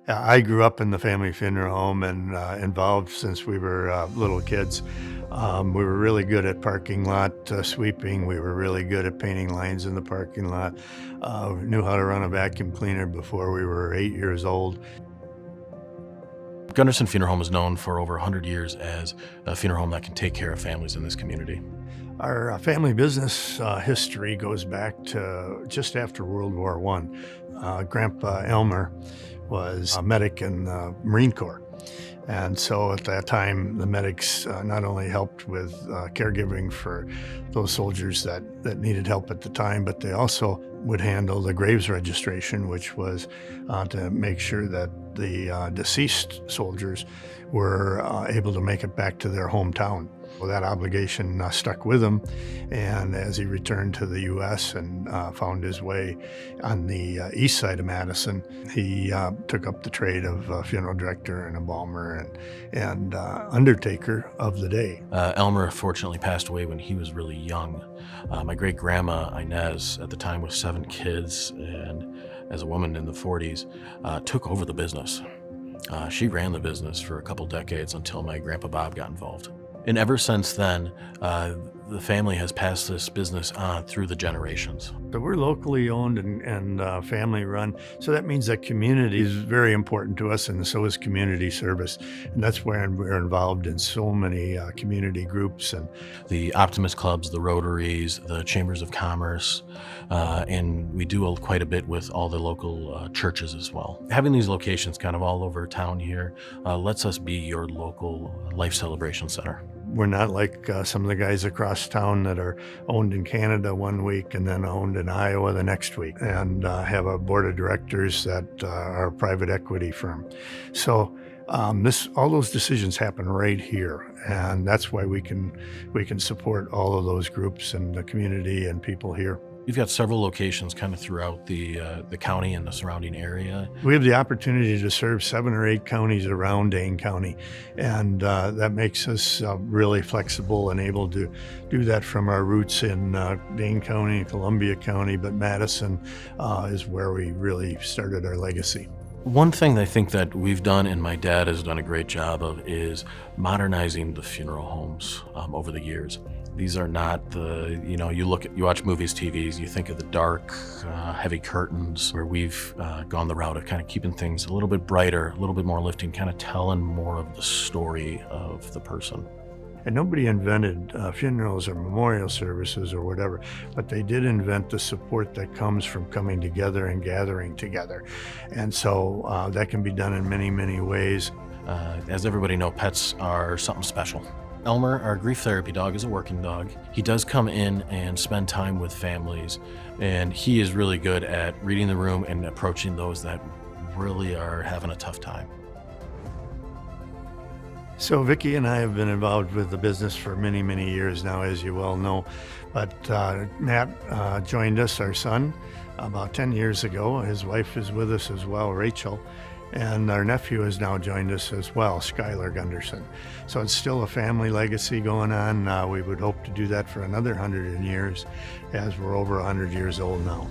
I grew up in the family funeral home and involved since we were little kids. We were really good at parking lot sweeping. We were really good at painting lines in the parking lot. Knew how to run a vacuum cleaner before we were 8 years old. Gunderson Funeral Home is known for over 100 years as a funeral home that can take care of families in this community. Our family business history goes back to just after World War I. Grandpa Elmer was a medic in the Marine Corps. And so at that time, the medics not only helped with caregiving for those soldiers that needed help at the time, but they also would handle the graves registration, which was to make sure that the deceased soldiers were able to make it back to their hometown. Well, that obligation stuck with him, and as he returned to the U.S. and found his way on the east side of Madison, he took up the trade of funeral director and embalmer and undertaker of the day. Elmer fortunately passed away when he was really young. My great-grandma, Inez, at the time with 7 kids, and as a woman in the 40s, took over the business. She ran the business for a couple decades until my grandpa Bob got involved. And ever since then, the family has passed this business on through the generations. So we're locally owned and family run. So that means that community is very important to us, and so is community service. And that's where we're involved in so many community groups. And the Optimist Clubs, the Rotaries, the Chambers of Commerce, and we do quite a bit with all the local churches as well. Having these locations kind of all over town here lets us be your local life celebration center. We're not like some of the guys across town that are owned in Canada one week and then owned in Iowa the next week, and have a board of directors that are a private equity firm. So all those decisions happen right here, and that's why we can support all of those groups and the community and people here. We've got several locations kind of throughout the county and the surrounding area. We have the opportunity to serve 7 or 8 counties around Dane County, and that makes us really flexible and able to do that from our roots in Dane County and Columbia County, but Madison is where we really started our legacy. One thing I think that we've done, and my dad has done a great job of, is modernizing the funeral homes over the years. These are not the, you watch movies, TVs, you think of the dark, heavy curtains, where we've gone the route of kind of keeping things a little bit brighter, a little bit more lifting, kind of telling more of the story of the person. And nobody invented funerals or memorial services or whatever, but they did invent the support that comes from coming together and gathering together. And so that can be done in many, many ways. As everybody knows, pets are something special. Elmer, our grief therapy dog, is a working dog. He does come in and spend time with families, and he is really good at reading the room and approaching those that really are having a tough time. So Vicki and I have been involved with the business for many, many years now, as you well know. But Matt joined us, our son, about 10 years ago. His wife is with us as well, Rachel. And our nephew has now joined us as well, Skylar Gunderson. So it's still a family legacy going on. We would hope to do that for another 100 years, as we're over 100 years old now.